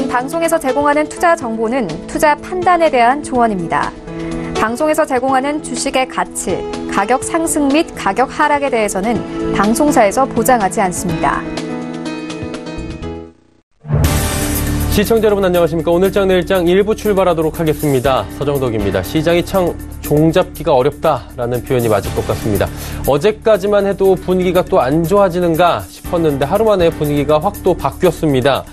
방송에서 제공하는 투자 정보는 투자 판단에 대한 조언입니다. 방송에서 제공하는 주식의 가치, 가격 상승 및 가격 하락에 대해서는 방송사에서 보장하지 않습니다. 시청자 여러분 안녕하십니까. 오늘장 내일장 1부 출발하도록 하겠습니다. 서정덕입니다. 시장이 참 종잡기가 어렵다라는 표현이 맞을 것 같습니다. 어제까지만 해도 분위기가 또 안 좋아지는가 싶었는데 하루 만에 분위기가 확 또 바뀌었습니다.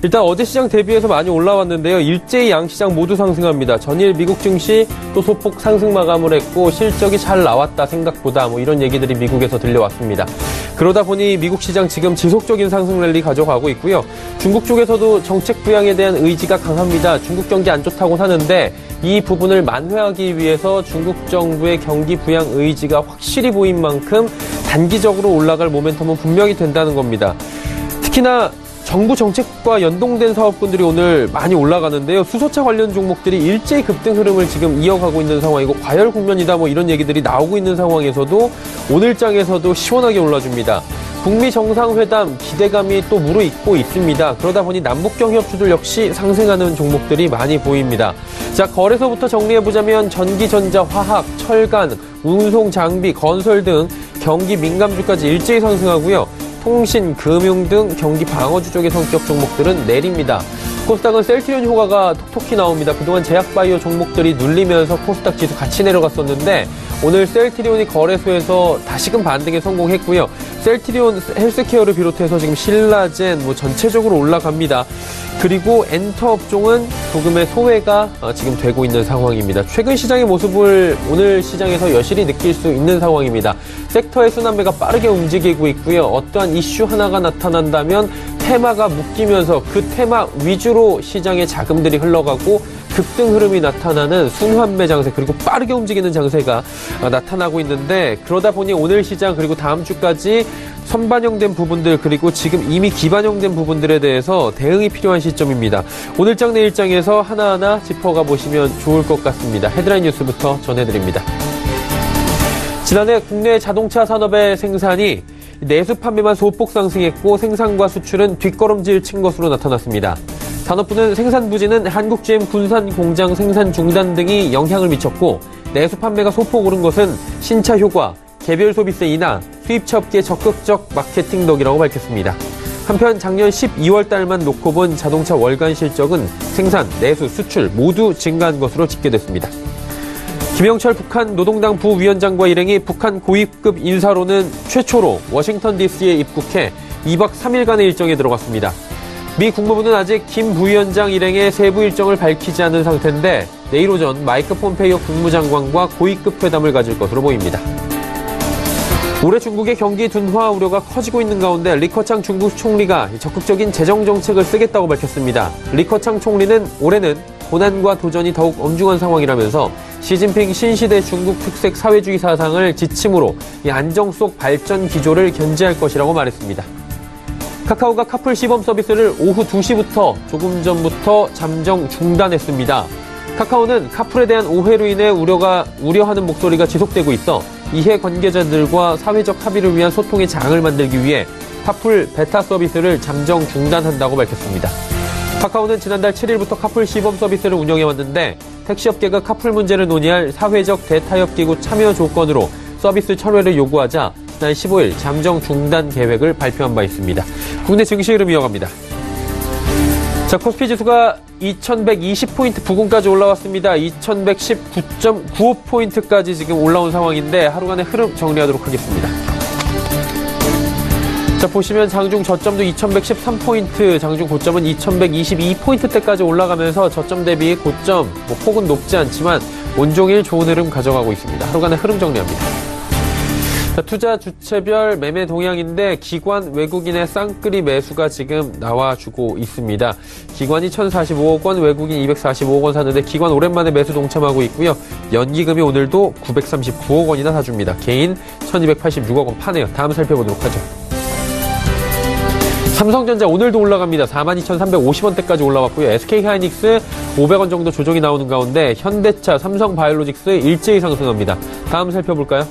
일단 어제 시장 대비해서 많이 올라왔는데요. 일제히 양시장 모두 상승합니다. 전일 미국 증시 또 소폭 상승 마감을 했고 실적이 잘 나왔다 생각보다 이런 얘기들이 미국에서 들려왔습니다. 그러다 보니 미국 시장 지금 지속적인 상승 랠리 가져가고 있고요. 중국 쪽에서도 정책 부양에 대한 의지가 강합니다. 중국 경기 안 좋다고 하는데 이 부분을 만회하기 위해서 중국 정부의 경기 부양 의지가 확실히 보인 만큼 단기적으로 올라갈 모멘텀은 분명히 된다는 겁니다. 특히나 정부 정책과 연동된 사업군들이 오늘 많이 올라가는데요. 수소차 관련 종목들이 일제히 급등 흐름을 지금 이어가고 있는 상황이고 과열 국면이다 이런 얘기들이 나오고 있는 상황에서도 오늘장에서도 시원하게 올라줍니다. 북미 정상회담 기대감이 또 무르익고 있습니다. 그러다 보니 남북 경협주들 역시 상승하는 종목들이 많이 보입니다. 자, 거래소부터 정리해보자면 전기, 전자, 화학, 철강, 운송, 장비, 건설 등 경기 민감주까지 일제히 상승하고요. 통신, 금융 등 경기 방어주 쪽의 성격 종목들은 내립니다. 코스닥은 셀트리온 효과가 톡톡히 나옵니다. 그동안 제약바이오 종목들이 눌리면서 코스닥 지수 같이 내려갔었는데 오늘 셀트리온이 거래소에서 다시금 반등에 성공했고요. 셀트리온 헬스케어를 비롯해서 지금 신라젠 전체적으로 올라갑니다. 그리고 엔터 업종은 조금의 소외가 지금 되고 있는 상황입니다. 최근 시장의 모습을 오늘 시장에서 여실히 느낄 수 있는 상황입니다. 섹터의 순환매가 빠르게 움직이고 있고요. 어떠한 이슈 하나가 나타난다면 테마가 묶이면서 그 테마 위주로 시장의 자금들이 흘러가고 급등 흐름이 나타나는 순환매 장세 그리고 빠르게 움직이는 장세가 나타나고 있는데 그러다 보니 오늘 시장 그리고 다음 주까지 선반영된 부분들 그리고 지금 이미 기반영된 부분들에 대해서 대응이 필요한 시점입니다. 오늘장 내일장에서 하나하나 짚어가 보시면 좋을 것 같습니다. 헤드라인 뉴스부터 전해드립니다. 지난해 국내 자동차 산업의 생산이 내수 판매만 소폭 상승했고 생산과 수출은 뒷걸음질 친 것으로 나타났습니다. 산업부는 생산 부진은 한국 GM 군산 공장 생산 중단 등이 영향을 미쳤고 내수 판매가 소폭 오른 것은 신차 효과, 개별 소비세 인하, 수입차 업계의 적극적 마케팅 덕이라고 밝혔습니다. 한편 작년 12월 달만 놓고 본 자동차 월간 실적은 생산, 내수, 수출 모두 증가한 것으로 집계됐습니다. 김영철 북한 노동당 부위원장과 일행이 북한 고위급 인사로는 최초로 워싱턴 DC에 입국해 2박 3일간의 일정에 들어갔습니다. 미 국무부는 아직 김 부위원장 일행의 세부 일정을 밝히지 않은 상태인데 내일 오전 마이크 폼페이오 국무장관과 고위급 회담을 가질 것으로 보입니다. 올해 중국의 경기 둔화 우려가 커지고 있는 가운데 리커창 중국 총리가 적극적인 재정 정책을 쓰겠다고 밝혔습니다. 리커창 총리는 올해는 고난과 도전이 더욱 엄중한 상황이라면서 시진핑 신시대 중국 특색 사회주의 사상을 지침으로 이 안정 속 발전 기조를 견지할 것이라고 말했습니다. 카카오가 카풀 시범 서비스를 오후 2시부터 조금 전부터 잠정 중단했습니다. 카카오는 카풀에 대한 오해로 인해 우려하는 목소리가 지속되고 있어 이해 관계자들과 사회적 합의를 위한 소통의 장을 만들기 위해 카풀 베타 서비스를 잠정 중단한다고 밝혔습니다. 카카오는 지난달 7일부터 카풀 시범 서비스를 운영해왔는데 택시업계가 카풀 문제를 논의할 사회적 대타협기구 참여 조건으로 서비스 철회를 요구하자 지난 15일 잠정 중단 계획을 발표한 바 있습니다. 국내 증시 흐름 이어갑니다. 자, 코스피 지수가 2120포인트 부근까지 올라왔습니다. 2119.95포인트까지 지금 올라온 상황인데 하루간의 흐름 정리하도록 하겠습니다. 자, 보시면 장중 저점도 2113포인트, 장중 고점은 2122포인트대까지 올라가면서 저점 대비 고점, 폭은 높지 않지만 온종일 좋은 흐름 가져가고 있습니다. 하루간의 흐름 정리합니다. 자, 투자 주체별 매매 동향인데 기관 외국인의 쌍끌이 매수가 지금 나와주고 있습니다. 기관이 1,045억 원, 외국인 245억 원 샀는데 기관 오랜만에 매수 동참하고 있고요. 연기금이 오늘도 939억 원이나 사줍니다. 개인 1,286억 원 파네요. 다음 살펴보도록 하죠. 삼성전자 오늘도 올라갑니다. 42,350원대까지 올라왔고요. SK하이닉스 500원 정도 조정이 나오는 가운데 현대차, 삼성바이오로직스 일제히 상승합니다. 다음 살펴볼까요?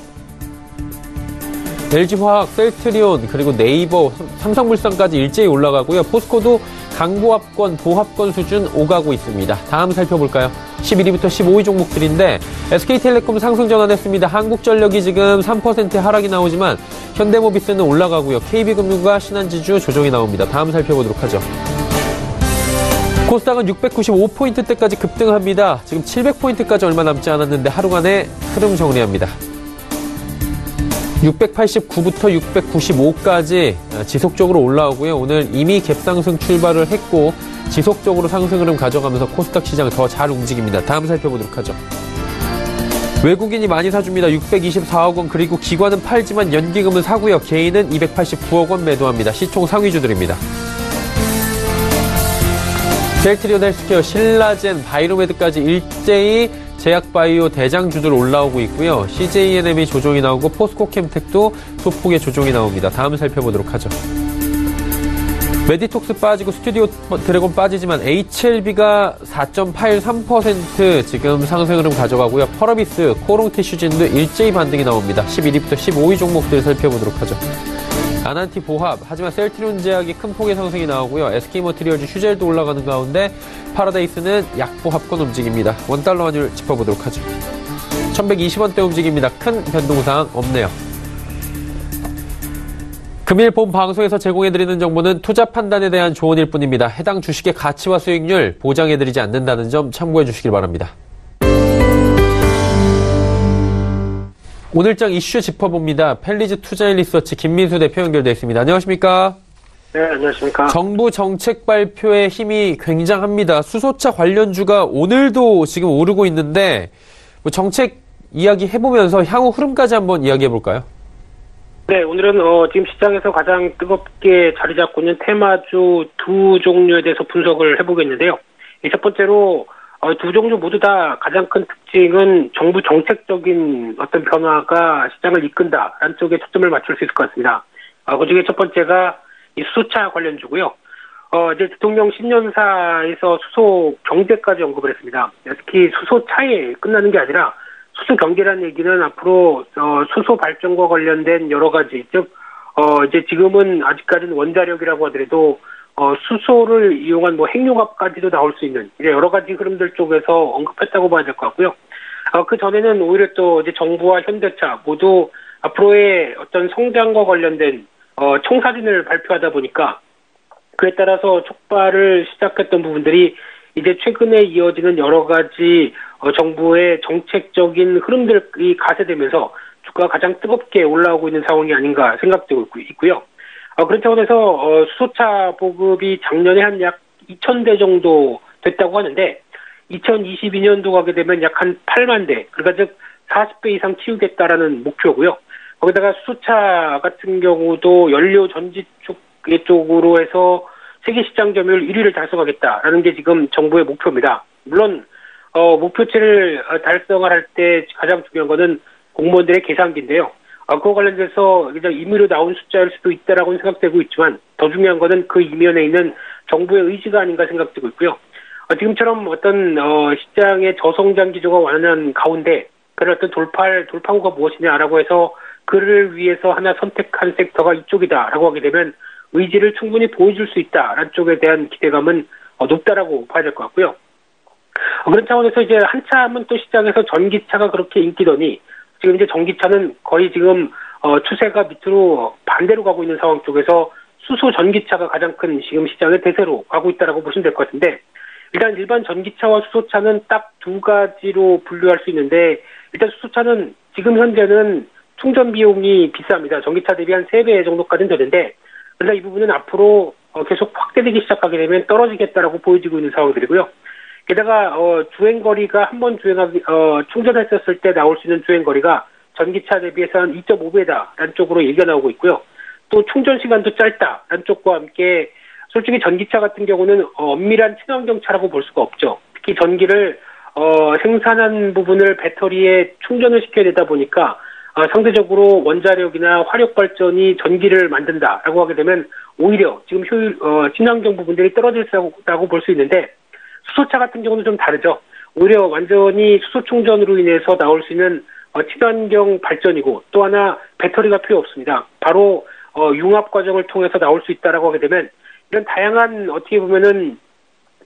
LG화학, 셀트리온, 그리고 네이버, 삼성물산까지 일제히 올라가고요. 포스코도 강보합권, 보합권 수준 오가고 있습니다. 다음 살펴볼까요? 11위부터 15위 종목들인데 SK텔레콤 상승 전환했습니다. 한국전력이 지금 3% 하락이 나오지만 현대모비스는 올라가고요. KB금융과 신한지주 조정이 나옵니다. 다음 살펴보도록 하죠. 코스닥은 695포인트대까지 급등합니다. 지금 700포인트까지 얼마 남지 않았는데 하루간의 흐름 정리합니다. 689부터 695까지 지속적으로 올라오고요. 오늘 이미 갭상승 출발을 했고 지속적으로 상승 흐름 가져가면서 코스닥 시장 더 잘 움직입니다. 다음 살펴보도록 하죠. 외국인이 많이 사줍니다. 624억 원, 그리고 기관은 팔지만 연기금은 사고요. 개인은 289억 원 매도합니다. 시총 상위주들입니다. 셀트리온 헬스케어, 신라젠, 바이로메드까지 일제히 제약바이오 대장주들 올라오고 있고요. CJENM이 조정이 나오고 포스코캠텍도 소폭의 조정이 나옵니다. 다음 살펴보도록 하죠. 메디톡스 빠지고 스튜디오 드래곤 빠지지만 HLB가 4.83% 지금 상승 흐름 가져가고요. 펄어비스, 코롱티슈진도 일제히 반등이 나옵니다. 11위부터 15위 종목들 살펴보도록 하죠. 아난티 보합, 하지만 셀트리온 제약이 큰 폭의 상승이 나오고요. SK머티리얼즈 휴젤도 올라가는 가운데 파라다이스는 약보합권 움직입니다. 원달러 환율 짚어보도록 하죠. 1120원대 움직입니다. 큰 변동사항 없네요. 금일 본 방송에서 제공해드리는 정보는 투자 판단에 대한 조언일 뿐입니다. 해당 주식의 가치와 수익률 보장해드리지 않는다는 점 참고해 주시길 바랍니다. 오늘장 이슈 짚어봅니다. 펠리즈 투자일리서치 김민수 대표 연결되어 있습니다. 안녕하십니까? 네, 안녕하십니까? 정부 정책 발표의 힘이 굉장합니다. 수소차 관련주가 오늘도 지금 오르고 있는데 뭐 정책 이야기 해보면서 향후 흐름까지 한번 이야기해볼까요? 네, 오늘은 지금 시장에서 가장 뜨겁게 자리 잡고 있는 테마주 두 종류에 대해서 분석을 해보겠는데요. 첫 번째로 두 종류 모두 다 가장 큰 특징은 정부 정책적인 어떤 변화가 시장을 이끈다라는 쪽에 초점을 맞출 수 있을 것 같습니다. 그중에 첫 번째가 이 수소차 관련주고요. 이제 대통령 신년사에서 수소 경제까지 언급을 했습니다. 특히 수소차에 끝나는 게 아니라 수소 경제라는 얘기는 앞으로 수소 발전과 관련된 여러 가지, 즉 이제 지금은 아직까지는 원자력이라고 하더라도 수소를 이용한 뭐 핵융합까지도 나올 수 있는 이제 여러 가지 흐름들 쪽에서 언급했다고 봐야 될 것 같고요. 그 전에는 오히려 또 이제 정부와 현대차 모두 앞으로의 어떤 성장과 관련된 청사진을 발표하다 보니까 그에 따라서 촉발을 시작했던 부분들이 이제 최근에 이어지는 여러 가지 정부의 정책적인 흐름들이 가세되면서 주가가 가장 뜨겁게 올라오고 있는 상황이 아닌가 생각되고 있고요. 그런 차원에서 수소차 보급이 작년에 한 약 2,000대 정도 됐다고 하는데 2022년도 가게 되면 약 한 8만 대, 그러니까 즉 40배 이상 키우겠다라는 목표고요. 거기다가 수소차 같은 경우도 연료 전지 쪽으로 해서 세계 시장 점유율 1위를 달성하겠다라는 게 지금 정부의 목표입니다. 물론 목표치를 달성을 할 때 가장 중요한 거는 공무원들의 계산기인데요. 그와 관련돼서 그냥 임의로 나온 숫자일 수도 있다라고는 생각되고 있지만 더 중요한 거는 그 이면에 있는 정부의 의지가 아닌가 생각되고 있고요. 지금처럼 어떤 시장의 저성장 기조가 완화한 가운데 그런 어떤 돌파구가 무엇이냐라고 해서 그를 위해서 하나 선택한 섹터가 이쪽이다라고 하게 되면 의지를 충분히 보여줄 수 있다라는 쪽에 대한 기대감은 높다라고 봐야 될 것 같고요. 그런 차원에서 이제 한참은 또 시장에서 전기차가 그렇게 인기더니 지금 이제 전기차는 거의 지금 추세가 밑으로 반대로 가고 있는 상황 쪽에서 수소 전기차가 가장 큰 지금 시장의 대세로 가고 있다라고 보시면 될 것 같은데 일단 일반 전기차와 수소차는 딱 두 가지로 분류할 수 있는데 일단 수소차는 지금 현재는 충전 비용이 비쌉니다. 전기차 대비 한 3배 정도까지는 되는데 그러나 이 부분은 앞으로 계속 확대되기 시작하게 되면 떨어지겠다라고 보여지고 있는 상황들이고요. 게다가 주행거리가 한번 충전했었을 때 나올 수 있는 주행거리가 전기차 대비해서 한 2.5배다라는 쪽으로 얘기가 나오고 있고요. 또 충전 시간도 짧다라는 쪽과 함께 솔직히 전기차 같은 경우는 엄밀한 친환경차라고 볼 수가 없죠. 특히 전기를 생산한 부분을 배터리에 충전을 시켜야 되다 보니까 상대적으로 원자력이나 화력 발전이 전기를 만든다라고 하게 되면 오히려 지금 친환경 부분들이 떨어질 수있다고 볼 수 있는데 수소차 같은 경우는 좀 다르죠. 오히려 완전히 수소 충전으로 인해서 나올 수 있는 친환경 발전이고 또 하나 배터리가 필요 없습니다. 바로 융합 과정을 통해서 나올 수 있다라고 하게 되면 이런 다양한 어떻게 보면은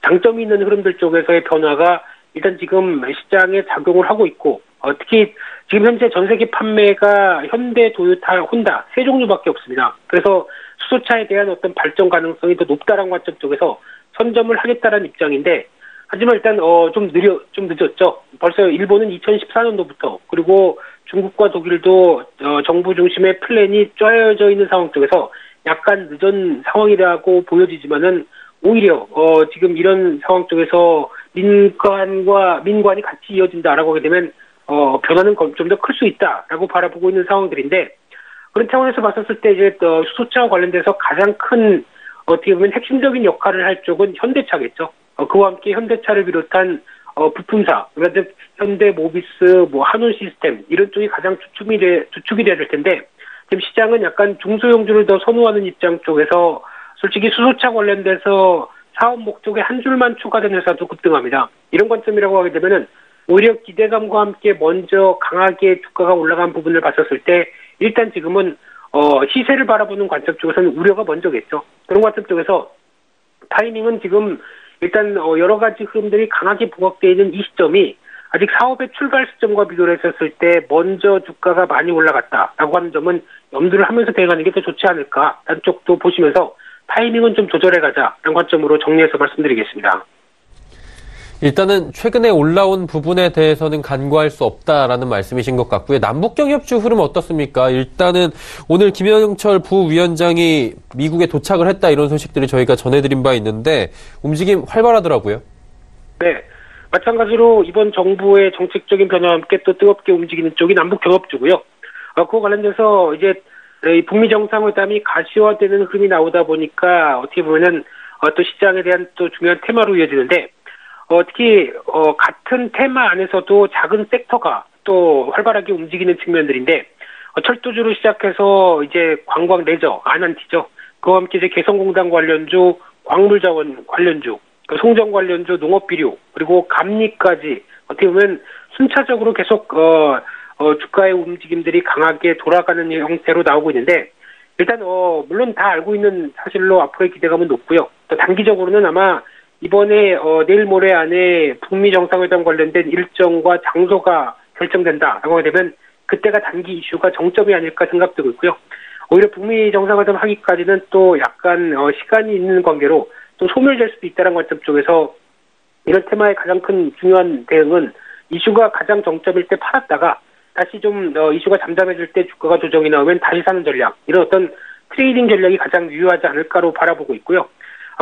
장점이 있는 흐름들 쪽에서의 변화가 일단 지금 시장에 작용을 하고 있고, 특히 지금 현재 전 세계 판매가 현대, 도요타, 혼다 세 종류밖에 없습니다. 그래서 수소차에 대한 어떤 발전 가능성이 더 높다라는 관점 쪽에서 선점을 하겠다라는 입장인데, 하지만 일단 좀 늦었죠. 벌써 일본은 2014년도부터, 그리고 중국과 독일도 정부 중심의 플랜이 짜여져 있는 상황 쪽에서 약간 늦은 상황이라고 보여지지만은, 오히려 지금 이런 상황 쪽에서 민관이 같이 이어진다라고 하게 되면 변화는 좀 더 클 수 있다라고 바라보고 있는 상황들인데, 그런 차원에서 봤었을 때 이제 수소차와 관련돼서 가장 큰 어떻게 보면 핵심적인 역할을 할 쪽은 현대차겠죠. 그와 함께 현대차를 비롯한 부품사, 그러니까 현대모비스, 한온 시스템 이런 쪽이 가장 주축이 돼야 될 텐데, 지금 시장은 약간 중소형주를 더 선호하는 입장 쪽에서 솔직히 수소차 관련돼서 사업 목적에 한 줄만 추가된 회사도 급등합니다. 이런 관점이라고 하게 되면은 오히려 기대감과 함께 먼저 강하게 주가가 올라간 부분을 봤었을 때, 일단 지금은 시세를 바라보는 관점 쪽에서는 우려가 먼저겠죠. 그런 관점 쪽에서 타이밍은 지금 일단 여러 가지 흐름들이 강하게 부각되어 있는 이 시점이 아직 사업의 출발 시점과 비교를 했었을 때 먼저 주가가 많이 올라갔다라고 하는 점은 염두를 하면서 대응하는 게 더 좋지 않을까라는 쪽도 보시면서 타이밍은 좀 조절해가자라는 관점으로 정리해서 말씀드리겠습니다. 일단은 최근에 올라온 부분에 대해서는 간과할 수 없다라는 말씀이신 것 같고요. 남북경 협주 흐름 어떻습니까? 일단은 오늘 김영철 부위원장이 미국에 도착을 했다, 이런 소식들을 저희가 전해드린 바 있는데 움직임 활발하더라고요. 네. 마찬가지로 이번 정부의 정책적인 변화와 함께 또 뜨겁게 움직이는 쪽이 남북경협주고요. 그와 관련돼서 이제 북미 정상회담이 가시화되는 흐름이 나오다 보니까 어떻게 보면은 또 시장에 대한 또 중요한 테마로 이어지는데, 특히 같은 테마 안에서도 작은 섹터가 또 활발하게 움직이는 측면들인데, 철도주로 시작해서 이제 관광 레저, 아난티죠. 그와 함께 이제 개성공단 관련주, 광물자원 관련주, 송정 관련주, 농업비료, 그리고 감리까지 어떻게 보면 순차적으로 계속 주가의 움직임들이 강하게 돌아가는 형태로 나오고 있는데, 일단 물론 다 알고 있는 사실로 앞으로의 기대감은 높고요. 또 단기적으로는 아마 이번에 내일 모레 안에 북미 정상회담 관련된 일정과 장소가 결정된다라고 하게 되면 그때가 단기 이슈가 정점이 아닐까 생각되고 있고요. 오히려 북미 정상회담 하기까지는 또 약간 시간이 있는 관계로 또 소멸될 수도 있다는 관점 쪽에서 이런 테마의 가장 큰 중요한 대응은 이슈가 가장 정점일 때 팔았다가 다시 좀 이슈가 잠잠해질 때 주가가 조정이 나오면 다시 사는 전략, 이런 어떤 트레이딩 전략이 가장 유효하지 않을까로 바라보고 있고요.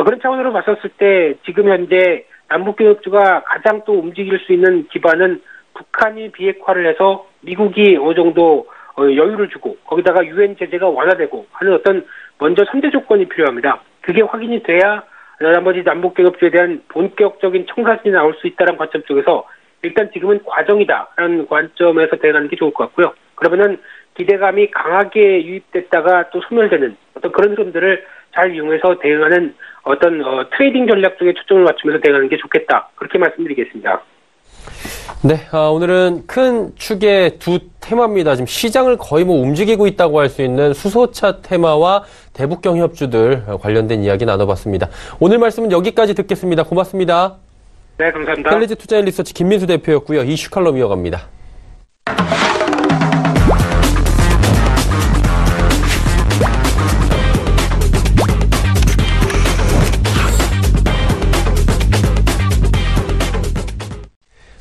그런 차원으로 봤었을 때 지금 현재 남북교역주가 가장 또 움직일 수 있는 기반은 북한이 비핵화를 해서 미국이 어느 정도 여유를 주고 거기다가 유엔 제재가 완화되고 하는 어떤 먼저 선제 조건이 필요합니다. 그게 확인이 돼야 나머지 남북교역주에 대한 본격적인 청사진이 나올 수 있다는 관점 쪽에서 일단 지금은 과정이다라는 관점에서 대응하는 게 좋을 것 같고요. 그러면은 기대감이 강하게 유입됐다가 또 소멸되는 어떤 그런 흐름들을 잘 이용해서 대응하는 어떤 트레이딩 전략 쪽에 초점을 맞추면서 대응하는 게 좋겠다, 그렇게 말씀드리겠습니다. 네, 오늘은 큰 축의 두 테마입니다. 지금 시장을 거의 움직이고 있다고 할 수 있는 수소차 테마와 대북경 협주들 관련된 이야기 나눠봤습니다. 오늘 말씀은 여기까지 듣겠습니다. 고맙습니다. 네, 감사합니다. 텔레지 투자인리서치 김민수 대표였고요. 이슈 칼럼 이어갑니다.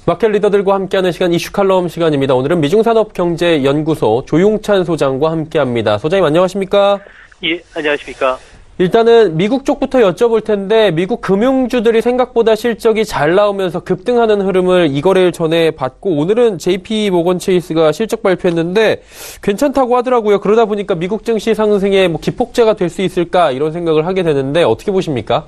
마켓 리더들과 함께하는 시간, 이슈 칼럼 시간입니다. 오늘은 미중산업경제연구소 조용찬 소장과 함께합니다. 소장님 안녕하십니까? 예, 안녕하십니까? 일단은 미국 쪽부터 여쭤볼 텐데, 미국 금융주들이 생각보다 실적이 잘 나오면서 급등하는 흐름을 이거래일 전에 봤고, 오늘은 JP 모건 체이스가 실적 발표했는데 괜찮다고 하더라고요. 그러다 보니까 미국 증시 상승에 기폭제가 될 수 있을까, 이런 생각을 하게 되는데 어떻게 보십니까?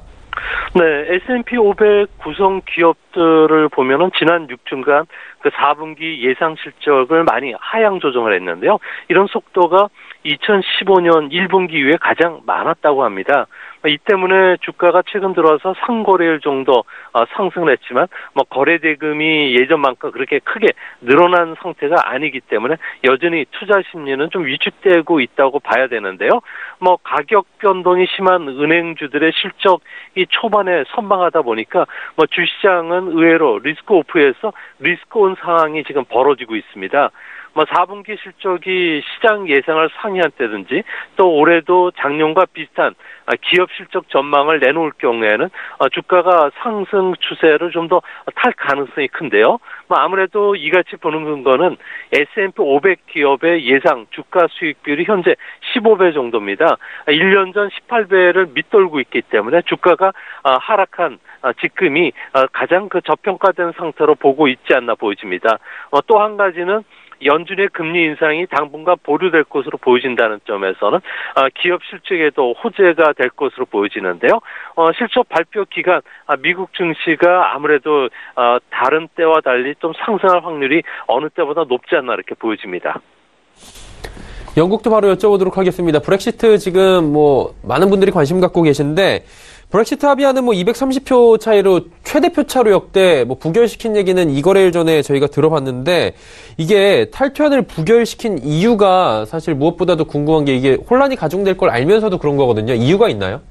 네, S&P 500 구성 기업들을 보면은 지난 6주간 그 4분기 예상 실적을 많이 하향 조정을 했는데요. 이런 속도가 2015년 1분기 이후에 가장 많았다고 합니다. 이 때문에 주가가 최근 들어서 상거래일 정도 상승을 했지만 거래 대금이 예전만큼 그렇게 크게 늘어난 상태가 아니기 때문에 여전히 투자 심리는 좀 위축되고 있다고 봐야 되는데요. 가격 변동이 심한 은행주들의 실적이 초반에 선방하다 보니까 주시장은 의외로 리스크 오프에서 리스크 온 상황이 지금 벌어지고 있습니다. 4분기 실적이 시장 예상을 상회한 때든지 또 올해도 작년과 비슷한 기업 실적 전망을 내놓을 경우에는 주가가 상승 추세를 좀 더 탈 가능성이 큰데요. 아무래도 이같이 보는 근거는 S&P 500 기업의 예상 주가 수익 비율이 현재 15배 정도입니다. 1년 전 18배를 밑돌고 있기 때문에 주가가 하락한 지금이 가장 저평가된 상태로 보고 있지 않나 보여집니다. 또 한 가지는 연준의 금리 인상이 당분간 보류될 것으로 보여진다는 점에서는 기업 실적에도 호재가 될 것으로 보여지는데요. 실적 발표 기간 미국 증시가 아무래도 다른 때와 달리 좀 상승할 확률이 어느 때보다 높지 않나 이렇게 보여집니다. 영국도 바로 여쭤보도록 하겠습니다. 브렉시트 지금 많은 분들이 관심 갖고 계신데 브렉시트 합의안은 230표 차이로 최대표 차로 역대 부결시킨 얘기는 이거래일 전에 저희가 들어봤는데 이게 탈퇴안을 부결시킨 이유가 사실 무엇보다도 궁금한 게 이게 혼란이 가중될 걸 알면서도 그런 거거든요. 이유가 있나요?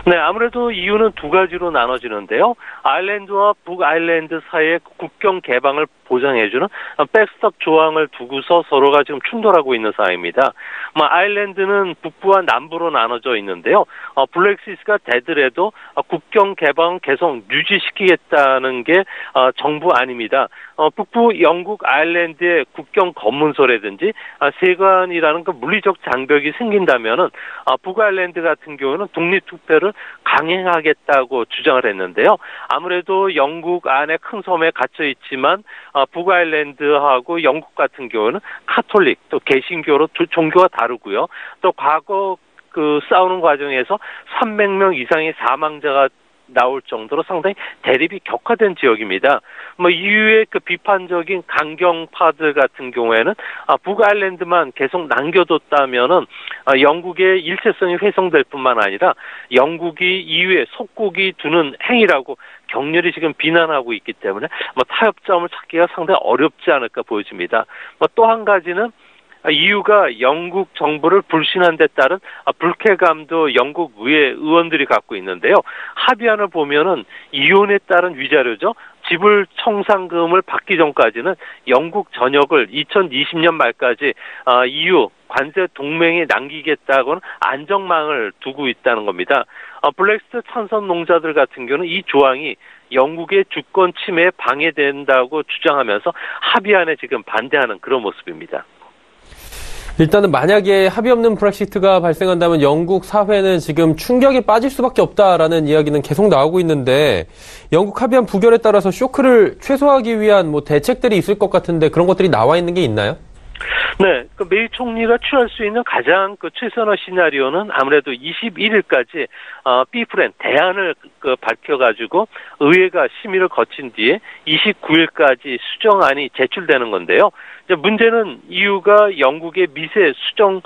네, 아무래도 이유는 두 가지로 나눠지는데요. 아일랜드와 북아일랜드 사이의 국경 개방을 보장해주는 백스톱 조항을 두고서 서로가 지금 충돌하고 있는 상황입니다. 아일랜드는 북부와 남부로 나눠져 있는데요. 블랙시스가 되더라도 국경 개방 계속 유지시키겠다는 게 정부 아닙니다. 북부 영국 아일랜드의 국경 검문소라든지 세관이라는 그 물리적 장벽이 생긴다면은 북아일랜드 같은 경우는 독립투표를 강행하겠다고 주장을 했는데요. 아무래도 영국 안에 큰 섬에 갇혀 있지만 북아일랜드하고 영국 같은 경우는 카톨릭 또 개신교로 종교가 다르고요. 또 과거 싸우는 과정에서 300명 이상의 사망자가 나올 정도로 상당히 대립이 격화된 지역입니다. 이후에 비판적인 강경파들 같은 경우에는 북아일랜드만 계속 남겨뒀다면은 영국의 일체성이 훼손될 뿐만 아니라 영국이 이후에 속국이 두는 행위라고 격렬히 지금 비난하고 있기 때문에 타협점을 찾기가 상당히 어렵지 않을까 보여집니다. 또 한 가지는 이유가 영국 정부를 불신한 데 따른 불쾌감도 영국 의회 의원들이 갖고 있는데요. 합의안을 보면은 이혼에 따른 위자료죠. 지불 청산금을 받기 전까지는 영국 전역을 2020년 말까지 EU 관세 동맹에 남기겠다고는 안전망을 두고 있다는 겁니다. 블랙시트 찬성 농자들 같은 경우는 이 조항이 영국의 주권 침해에 방해된다고 주장하면서 합의안에 지금 반대하는 그런 모습입니다. 일단은 만약에 합의 없는 브렉시트가 발생한다면 영국 사회는 지금 충격에 빠질 수밖에 없다라는 이야기는 계속 나오고 있는데 영국 합의안 부결에 따라서 쇼크를 최소화하기 위한 대책들이 있을 것 같은데 그런 것들이 나와 있는 게 있나요? 네, 메이 총리가 취할 수 있는 가장 최선의 시나리오는 아무래도 21일까지 비프렌 대안을 밝혀가지고 의회가 심의를 거친 뒤에 29일까지 수정안이 제출되는 건데요. 이제 문제는 EU가 영국의 미세 수정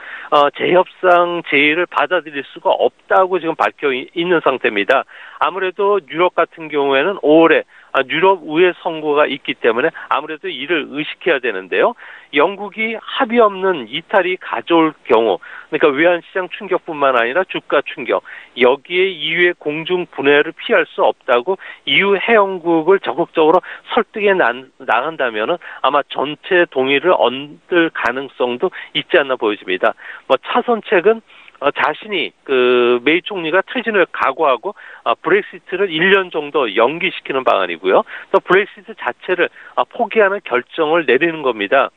재협상 제의를 받아들일 수가 없다고 지금 밝혀 있는 상태입니다. 아무래도 유럽 같은 경우에는 5월에 유럽 의회 선거가 있기 때문에 아무래도 이를 의식해야 되는데요. 영국이 합의 없는 이탈이 가져올 경우, 그러니까 외환시장 충격뿐만 아니라 주가 충격, 여기에 EU의 공중 분해를 피할 수 없다고 EU 회원국을 적극적으로 설득해 나간다면은 아마 전체 동의를 얻을 가능성도 있지 않나 보여집니다. 차선책은 자신이 메이 총리가 퇴진을 각오하고 브렉시트를 1년 정도 연기시키는 방안이고요. 또 브렉시트 자체를 포기하는 결정을 내리는 겁니다.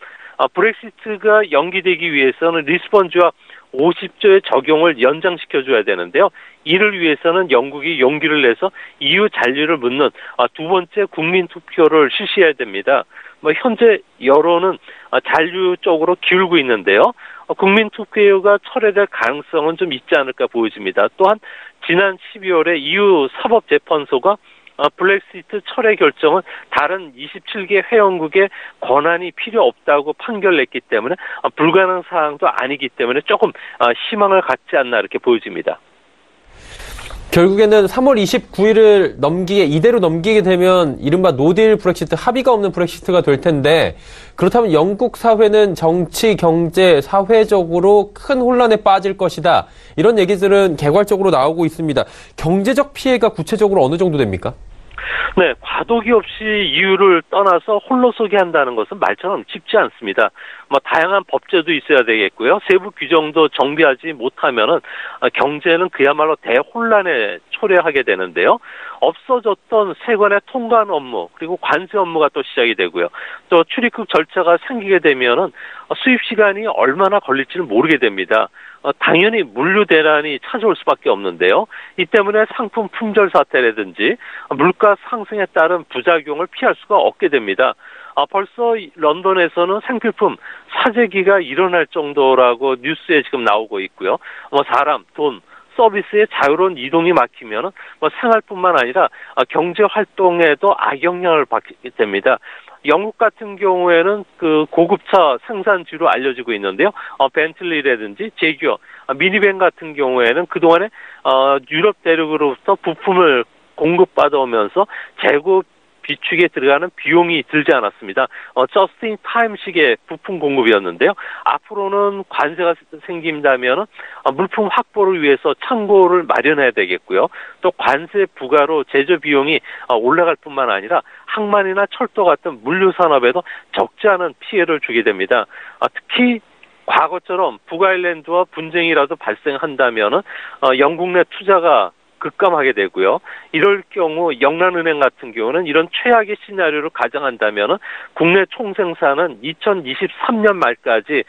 브렉시트가 연기되기 위해서는 리스본 조약 50조의 적용을 연장시켜줘야 되는데요. 이를 위해서는 영국이 용기를 내서 EU 잔류를 묻는 두 번째 국민투표를 실시해야 됩니다. 현재 여론은 잔류 쪽으로 기울고 있는데요. 국민투표가 철회될 가능성은 좀 있지 않을까 보여집니다. 또한 지난 12월에 EU 사법재판소가 브렉시트 철회 결정은 다른 27개 회원국의 권한이 필요 없다고 판결냈기 때문에 불가능한 사항도 아니기 때문에 조금 희망을 갖지 않나 이렇게 보여집니다. 결국에는 3월 29일을 이대로 넘기게 되면 이른바 노딜 브렉시트, 합의가 없는 브렉시트가 될 텐데, 그렇다면 영국 사회는 정치, 경제, 사회적으로 큰 혼란에 빠질 것이다. 이런 얘기들은 개괄적으로 나오고 있습니다. 경제적 피해가 구체적으로 어느 정도 됩니까? 네, 과도기 없이 EU를 떠나서 홀로서기 한다는 것은 말처럼 쉽지 않습니다. 다양한 법제도 있어야 되겠고요. 세부 규정도 정비하지 못하면은 경제는 그야말로 대혼란에 초래하게 되는데요. 없어졌던 세관의 통관 업무 그리고 관세 업무가 또 시작이 되고요. 또 출입국 절차가 생기게 되면은 수입 시간이 얼마나 걸릴지는 모르게 됩니다. 당연히 물류 대란이 찾아올 수밖에 없는데요. 이 때문에 상품 품절 사태라든지 물가 상승에 따른 부작용을 피할 수가 없게 됩니다. 벌써 런던에서는 생필품 사재기가 일어날 정도라고 뉴스에 지금 나오고 있고요. 사람, 돈, 서비스의 자유로운 이동이 막히면 생활뿐만 아니라 경제 활동에도 악영향을 받게 됩니다. 영국 같은 경우에는 그 고급차 생산지로 알려지고 있는데요. 벤틀리라든지 제규어, 미니밴 같은 경우에는 그동안에 유럽 대륙으로부터 부품을 공급받아오면서 재고 비축에 들어가는 비용이 들지 않았습니다. 저스트 타임식의 부품 공급이었는데요. 앞으로는 관세가 생긴다면 물품 확보를 위해서 창고를 마련해야 되겠고요. 또 관세 부과로 제조 비용이 올라갈 뿐만 아니라 항만이나 철도 같은 물류 산업에도 적지 않은 피해를 주게 됩니다. 특히 과거처럼 북아일랜드와 분쟁이라도 발생한다면 영국 내 투자가 급감하게 되고요. 이럴 경우 영란은행 같은 경우는 이런 최악의 시나리오를 가정한다면 국내 총생산은 2023년 말까지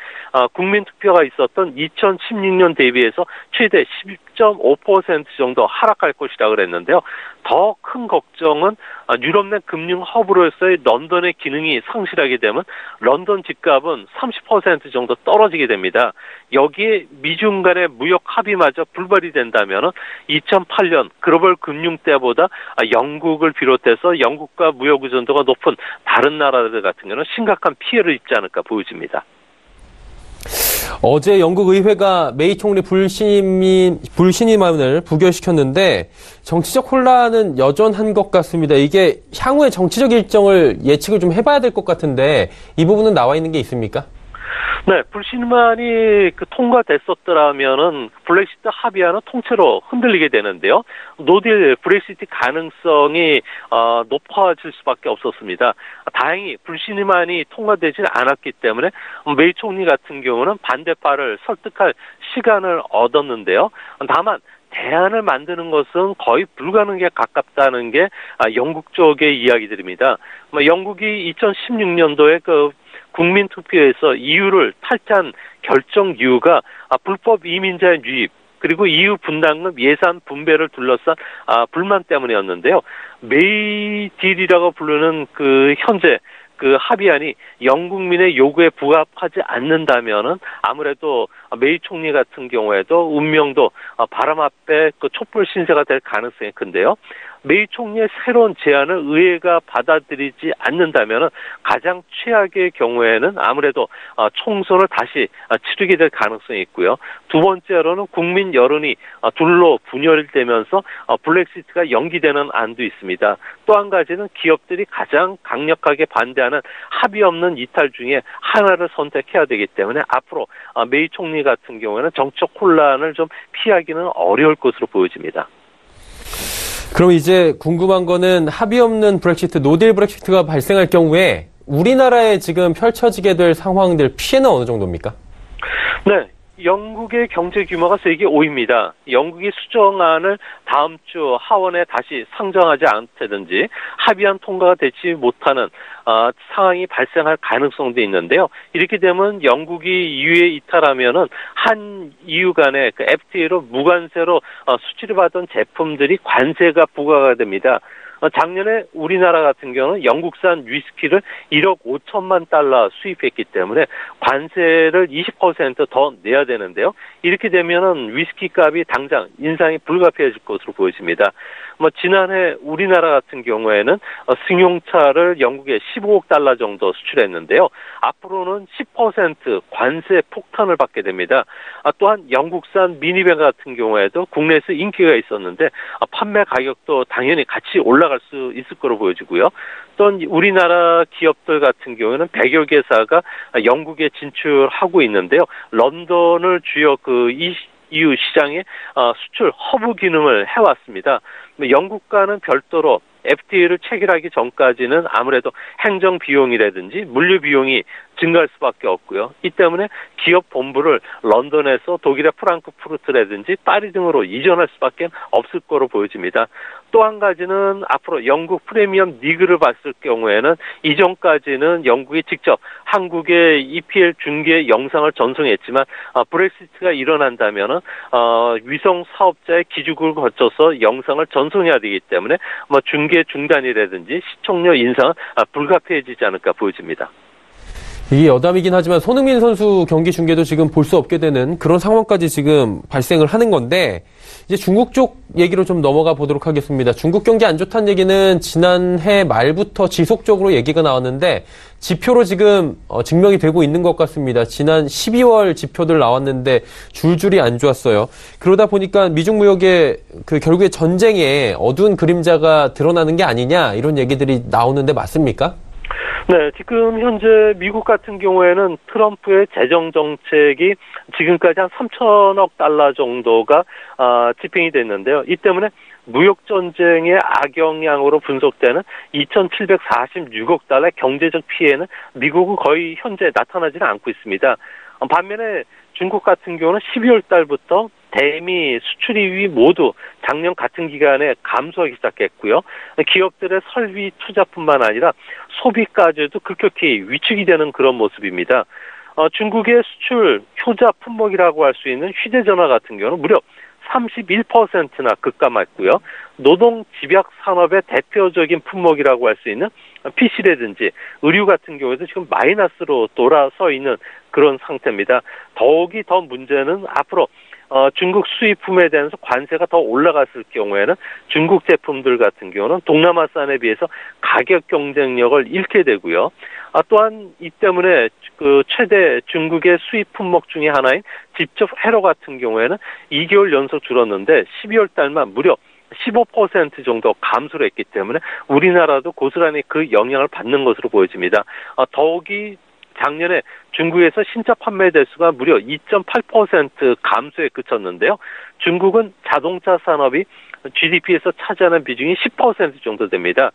국민투표가 있었던 2016년 대비해서 최대 10.5% 정도 하락할 것이라고 그랬는데요. 더 큰 걱정은 유럽 내 금융 허브로서의 런던의 기능이 상실하게 되면 런던 집값은 30% 정도 떨어지게 됩니다. 여기에 미중 간의 무역 합의마저 불발이 된다면 2008년 글로벌 금융 때보다 영국을 비롯해서 영국과 무역 의존도가 높은 다른 나라들 같은 경우는 심각한 피해를 입지 않을까 보여집니다. 어제 영국 의회가 메이 총리 불신임안을 부결시켰는데 정치적 혼란은 여전한 것 같습니다. 이게 향후의 정치적 일정을 예측을 좀 해봐야 될 것 같은데 이 부분은 나와 있는 게 있습니까? 네, 불신임안이 통과됐었더라면은 브렉시트 합의안은 통째로 흔들리게 되는데요. 노딜 브렉시트 가능성이 높아질 수밖에 없었습니다. 다행히 불신임안이 통과되지 않았기 때문에 메이 총리 같은 경우는 반대파를 설득할 시간을 얻었는데요. 다만 대안을 만드는 것은 거의 불가능에 가깝다는 게 영국 쪽의 이야기들입니다. 영국이 2016년도에 국민투표에서 EU를 탈퇴한 결정 이유가 불법 이민자의 유입 그리고 EU 분담금 예산 분배를 둘러싼 불만 때문이었는데요. 메이 딜이라고 부르는 현재 합의안이 영국민의 요구에 부합하지 않는다면은 아무래도 메이 총리 같은 경우에도 운명도 바람 앞에 촛불 신세가 될 가능성이 큰데요. 메이 총리의 새로운 제안을 의회가 받아들이지 않는다면은 가장 최악의 경우에는 아무래도 총선을 다시 치르게 될 가능성이 있고요. 두 번째로는 국민 여론이 둘로 분열되면서 브렉시트가 연기되는 안도 있습니다. 또 한 가지는 기업들이 가장 강력하게 반대하는 합의 없는 이탈 중에 하나를 선택해야 되기 때문에 앞으로 메이 총리 같은 경우에는 정책 혼란을 좀 피하기는 어려울 것으로 보여집니다. 그럼 이제 궁금한 거는 합의 없는 브렉시트, 노딜 브렉시트가 발생할 경우에 우리나라에 지금 펼쳐지게 될 상황들 피해는 어느 정도입니까? 네. 영국의 경제 규모가 세계 5위입니다. 영국이 수정안을 다음 주 하원에 다시 상정하지 않다든지 합의안 통과가 되지 못하는 상황이 발생할 가능성도 있는데요. 이렇게 되면 영국이 EU에 이탈하면은 한 EU 간의 FTA로 무관세로 수출을 받은 제품들이 관세가 부과가 됩니다. 작년에 우리나라 같은 경우는 영국산 위스키를 1억 5천만 달러 수입했기 때문에 관세를 20% 더 내야 되는데요. 이렇게 되면은 위스키 값이 당장 인상이 불가피해질 것으로 보여집니다. 지난해 우리나라 같은 경우에는 승용차를 영국에 15억 달러 정도 수출했는데요. 앞으로는 10% 관세 폭탄을 받게 됩니다. 또한 영국산 미니밴 같은 경우에도 국내에서 인기가 있었는데 판매 가격도 당연히 같이 올라갈 수 있을 거로 보여지고요. 또 우리나라 기업들 같은 경우에는 100여 개사가 영국에 진출하고 있는데요. 런던을 주요 EU 시장에 수출 허브 기능을 해왔습니다. 영국과는 별도로 FTA를 체결하기 전까지는 아무래도 행정 비용이라든지 물류 비용이 증가할 수밖에 없고요. 이 때문에 기업 본부를 런던에서 독일의 프랑크푸르트라든지 파리 등으로 이전할 수밖에 없을 거로 보여집니다. 또 한 가지는 앞으로 영국 프리미엄 리그를 봤을 경우에는 이전까지는 영국이 직접 한국의 EPL 중계 영상을 전송했지만 브렉시트가 일어난다면은 위성 사업자의 기죽을 거쳐서 영상을 전송해야 되기 때문에 중계 중단이라든지 시청료 인상은 불가피해지지 않을까 보여집니다. 이게 여담이긴 하지만 손흥민 선수 경기 중계도 지금 볼 수 없게 되는 그런 상황까지 지금 발생을 하는 건데, 이제 중국 쪽 얘기로 좀 넘어가 보도록 하겠습니다. 중국 경기 안 좋다는 얘기는 지난해 말부터 지속적으로 얘기가 나왔는데 지표로 지금 증명이 되고 있는 것 같습니다. 지난 12월 지표들 나왔는데 줄줄이 안 좋았어요. 그러다 보니까 미중 무역의 결국에 전쟁에 어두운 그림자가 드러나는 게 아니냐, 이런 얘기들이 나오는데 맞습니까? 네, 지금 현재 미국 같은 경우에는 트럼프의 재정 정책이 지금까지 한 3천억 달러 정도가 집행이 됐는데요. 이 때문에 무역 전쟁의 악영향으로 분석되는 2,746억 달러의 경제적 피해는 미국은 거의 현재 나타나지는 않고 있습니다. 반면에 중국 같은 경우는 12월 달부터 대미 수출입이 모두 작년 같은 기간에 감소하기 시작했고요. 기업들의 설비 투자뿐만 아니라 소비까지도 급격히 위축이 되는 그런 모습입니다. 중국의 수출 효자 품목이라고 할 수 있는 휴대전화 같은 경우는 무려 31%나 급감했고요. 노동 집약 산업의 대표적인 품목이라고 할 수 있는 PC라든지 의류 같은 경우에도 지금 마이너스로 돌아서 있는 그런 상태입니다. 더욱이 더 문제는 앞으로 중국 수입품에 대해서 관세가 더 올라갔을 경우에는 중국 제품들 같은 경우는 동남아산에 비해서 가격 경쟁력을 잃게 되고요. 또한 이 때문에 최대 중국의 수입 품목 중에 하나인 직접 회로 같은 경우에는 2개월 연속 줄었는데 12월 달만 무려 15% 정도 감소를 했기 때문에 우리나라도 고스란히 그 영향을 받는 것으로 보여집니다. 더욱이 작년에 중국에서 신차 판매 대수가 무려 2.8% 감소에 그쳤는데요. 중국은 자동차 산업이 GDP에서 차지하는 비중이 10% 정도 됩니다.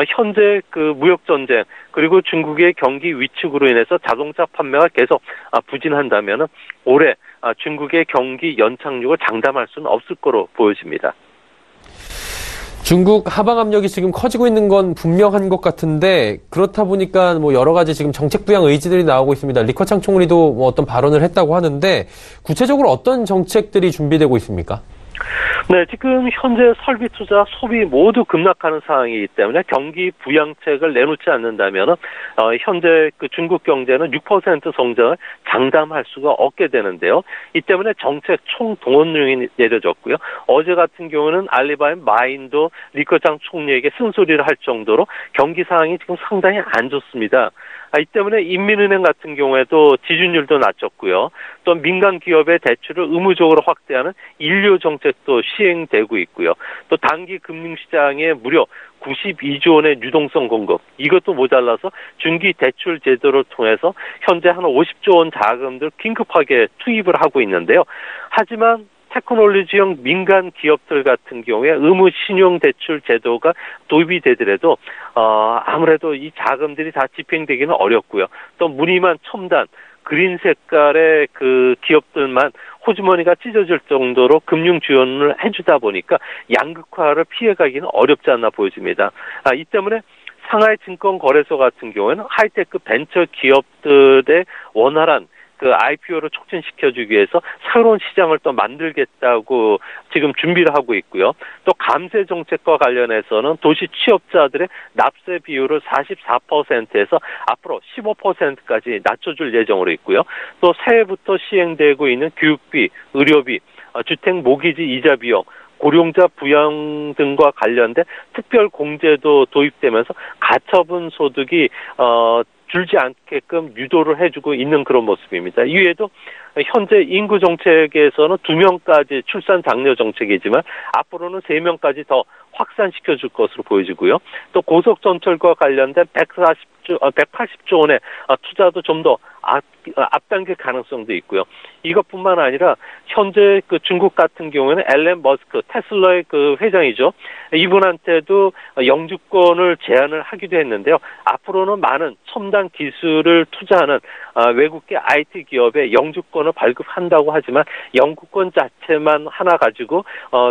현재 무역 전쟁 그리고 중국의 경기 위축으로 인해서 자동차 판매가 계속 부진한다면 올해 중국의 경기 연착륙을 장담할 수는 없을 거로 보여집니다. 중국 하방 압력이 지금 커지고 있는 건 분명한 것 같은데, 그렇다 보니까 여러 가지 지금 정책 부양 의지들이 나오고 있습니다. 리커창 총리도 어떤 발언을 했다고 하는데, 구체적으로 어떤 정책들이 준비되고 있습니까? 네, 지금 현재 설비 투자, 소비 모두 급락하는 상황이기 때문에 경기 부양책을 내놓지 않는다면 현재 중국 경제는 6% 성장을 장담할 수가 없게 되는데요. 이 때문에 정책 총동원령이 내려졌고요. 어제 같은 경우는 알리바이 마인도 리커창 총리에게 쓴소리를 할 정도로 경기 상황이 지금 상당히 안 좋습니다. 이 때문에 인민은행 같은 경우에도 지준율도 낮췄고요. 또 민간 기업의 대출을 의무적으로 확대하는 인류 정책도 시행되고 있고요. 또 단기 금융시장에 무려 92조 원의 유동성 공급, 이것도 모자라서 중기 대출 제도를 통해서 현재 한 50조 원 자금들 긴급하게 투입을 하고 있는데요. 하지만 테크놀로지형 민간 기업들 같은 경우에 의무 신용 대출 제도가 도입이 되더라도 아무래도 이 자금들이 다 집행되기는 어렵고요. 또 무늬만 첨단 그린 색깔의 기업들만 호주머니가 찢어질 정도로 금융 지원을 해주다 보니까 양극화를 피해가기는 어렵지 않나 보여집니다. 이 때문에 상하이 증권거래소 같은 경우에는 하이테크 벤처 기업들의 원활한 그 IPO를 촉진시켜주기 위해서 새로운 시장을 또 만들겠다고 지금 준비를 하고 있고요. 또 감세 정책과 관련해서는 도시 취업자들의 납세 비율을 44%에서 앞으로 15%까지 낮춰줄 예정으로 있고요. 또 새해부터 시행되고 있는 교육비, 의료비, 주택 모기지 이자 비용, 고령자 부양 등과 관련된 특별 공제도 도입되면서 가처분 소득이 줄지 않게끔 유도를 해주고 있는 그런 모습입니다. 이외에도 현재 인구 정책에서는 2명까지 출산 장려 정책이지만 앞으로는 3명까지 더 확산시켜 줄 것으로 보여지고요. 또 고속전철과 관련된 180조 원의 투자도 좀 더 앞당길 가능성도 있고요. 이것뿐만 아니라 현재 그 중국 같은 경우에는 앨런 머스크 테슬라의 그 회장이죠. 이분한테도 영주권을 제안을 하기도 했는데요. 앞으로는 많은 첨단 기술을 투자하는 외국계 IT 기업에 영주권을 발급한다고 하지만 영주권 자체만 하나 가지고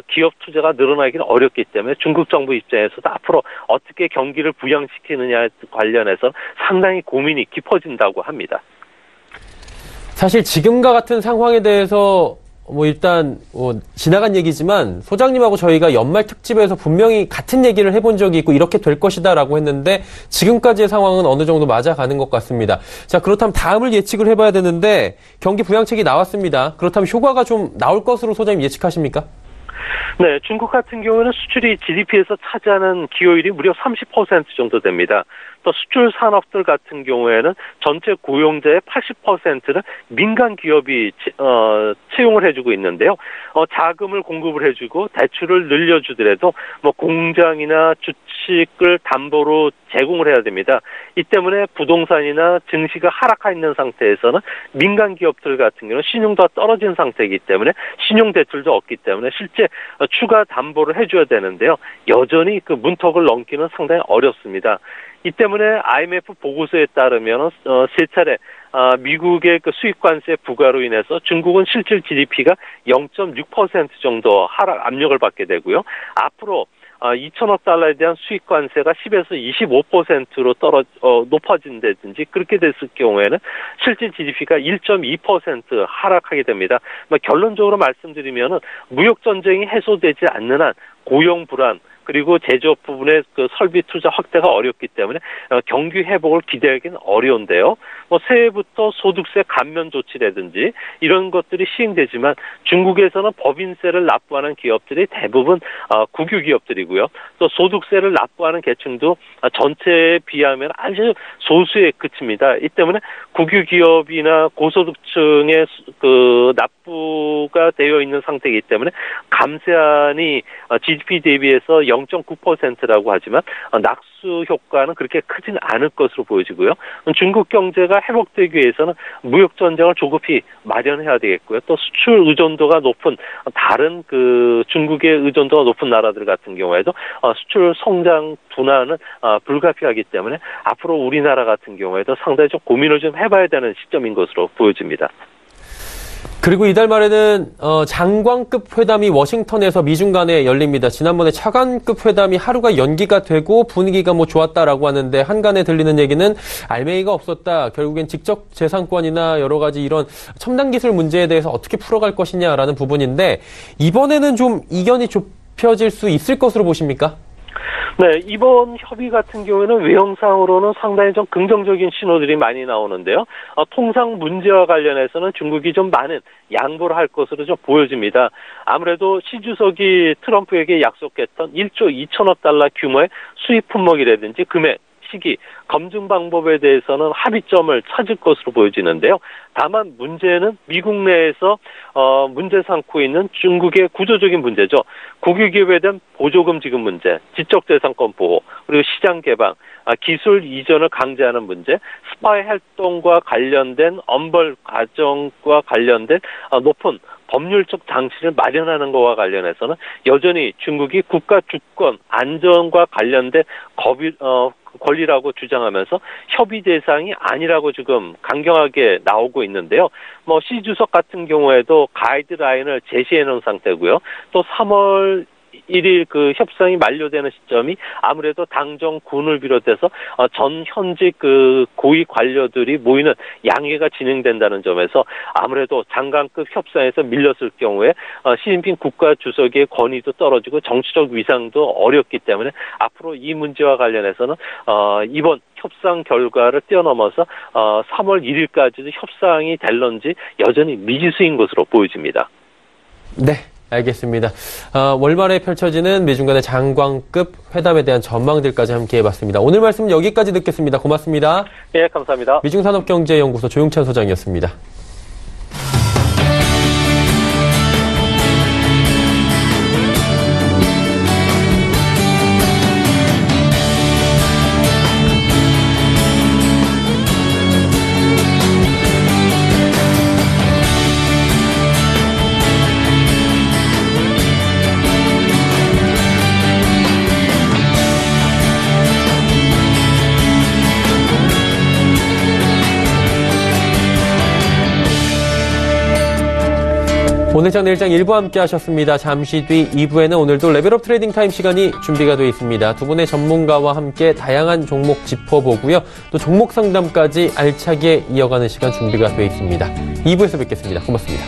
기업 투자가 늘어나기는 어렵기 때문에 중국 정부 입장에서도 앞으로 어떻게 경기를 부양시키느냐에 관련해서 상당히 고민이 깊어진다고 합니다. 사실 지금과 같은 상황에 대해서 일단 지나간 얘기지만 소장님하고 저희가 연말 특집에서 분명히 같은 얘기를 해본 적이 있고 이렇게 될 것이다라고 했는데 지금까지의 상황은 어느 정도 맞아가는 것 같습니다. 자, 그렇다면 다음을 예측을 해봐야 되는데 경기 부양책이 나왔습니다. 그렇다면 효과가 좀 나올 것으로 소장님 예측하십니까? 네, 중국 같은 경우는 수출이 GDP에서 차지하는 기여율이 무려 30% 정도 됩니다. 또 수출 산업들 같은 경우에는 전체 고용자의 80%를 민간 기업이 채용을 해주고 있는데요. 자금을 공급을 해주고 대출을 늘려주더라도 공장이나 주식을 담보로 제공을 해야 됩니다. 이 때문에 부동산이나 증시가 하락해 있는 상태에서는 민간 기업들 같은 경우는 신용도가 떨어진 상태이기 때문에 신용 대출도 없기 때문에 실제 추가 담보를 해줘야 되는데요. 여전히 그 문턱을 넘기는 상당히 어렵습니다. 이 때문에 IMF 보고서에 따르면 세 차례 미국의 그 수입 관세 부과로 인해서 중국은 실질 GDP가 0.6% 정도 하락 압력을 받게 되고요. 앞으로 2천억 달러에 대한 수입 관세가 10에서 25%로 높아진다든지 그렇게 됐을 경우에는 실질 GDP가 1.2% 하락하게 됩니다. 결론적으로 말씀드리면은 무역 전쟁이 해소되지 않는 한 고용 불안 그리고 제조업 부분의 그 설비 투자 확대가 어렵기 때문에 경기 회복을 기대하기는 어려운데요. 새해부터 소득세 감면 조치라든지 이런 것들이 시행되지만 중국에서는 법인세를 납부하는 기업들이 대부분 국유 기업들이고요. 또 소득세를 납부하는 계층도 전체에 비하면 아주 소수에 그칩니다. 이 때문에 국유 기업이나 고소득층의 그 납부가 되어 있는 상태이기 때문에 감세안이 GDP 대비해서 0.9%라고 하지만 낙수 효과는 그렇게 크지는 않을 것으로 보여지고요. 중국 경제가 회복되기 위해서는 무역 전쟁을 조급히 마련해야 되겠고요. 또 수출 의존도가 높은 다른 그 중국의 의존도가 높은 나라들 같은 경우에도 수출 성장 둔화는 불가피하기 때문에 앞으로 우리나라 같은 경우에도 상당히 좀 고민을 좀 해봐야 되는 시점인 것으로 보여집니다. 그리고 이달 말에는 장관급 회담이 워싱턴에서 미중 간에 열립니다. 지난번에 차관급 회담이 하루가 연기가 되고 분위기가 좋았다라고 하는데 한간에 들리는 얘기는 알맹이가 없었다. 결국엔 직접 재산권이나 여러 가지 이런 첨단 기술 문제에 대해서 어떻게 풀어갈 것이냐라는 부분인데 이번에는 좀 이견이 좁혀질 수 있을 것으로 보십니까? 네, 이번 협의 같은 경우에는 외형상으로는 상당히 좀 긍정적인 신호들이 많이 나오는데요. 통상 문제와 관련해서는 중국이 좀 많은 양보를 할 것으로 좀 보여집니다. 아무래도 시 주석이 트럼프에게 약속했던 1조 2천억 달러 규모의 수입 품목이라든지 금액, 시기, 검증 방법에 대해서는 합의점을 찾을 것으로 보여지는데요. 다만 문제는 미국 내에서 문제 삼고 있는 중국의 구조적인 문제죠. 국유기업에 대한 보조금 지급 문제, 지적재산권 보호, 그리고 시장 개방, 기술 이전을 강제하는 문제, 스파이 활동과 관련된 엄벌 과정과 관련된 높은 법률적 장치를 마련하는 것과 관련해서는 여전히 중국이 국가 주권, 안전과 관련된 권리라고 주장하면서 협의 대상이 아니라고 지금 강경하게 나오고 있는데요. 시 주석 같은 경우에도 가이드라인을 제시해 놓은 상태고요. 또 3월 1일 그 협상이 만료되는 시점이 아무래도 당정군을 비롯해서 전 현직 그 고위 관료들이 모이는 양회가 진행된다는 점에서 아무래도 장관급 협상에서 밀렸을 경우에 시진핑 국가 주석의 권위도 떨어지고 정치적 위상도 어렵기 때문에 앞으로 이 문제와 관련해서는 이번 협상 결과를 뛰어넘어서 3월 1일까지도 협상이 될런지 여전히 미지수인 것으로 보여집니다. 네, 알겠습니다. 월말에 펼쳐지는 미중 간의 장관급 회담에 대한 전망들까지 함께 해봤습니다. 오늘 말씀 여기까지 듣겠습니다. 고맙습니다. 네, 감사합니다. 미중산업경제연구소 조용찬 소장이었습니다. 오늘장 내일장 1부 함께 하셨습니다. 잠시 뒤 2부에는 오늘도 레벨업 트레이딩 타임 시간이 준비가 되어 있습니다. 두 분의 전문가와 함께 다양한 종목 짚어보고요. 또 종목 상담까지 알차게 이어가는 시간 준비가 되어 있습니다. 2부에서 뵙겠습니다. 고맙습니다.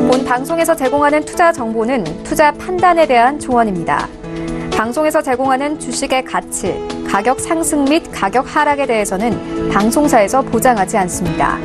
본 방송에서 제공하는 투자 정보는 투자 판단에 대한 조언입니다. 방송에서 제공하는 주식의 가치, 가격 상승 및 가격 하락에 대해서는 방송사에서 보장하지 않습니다.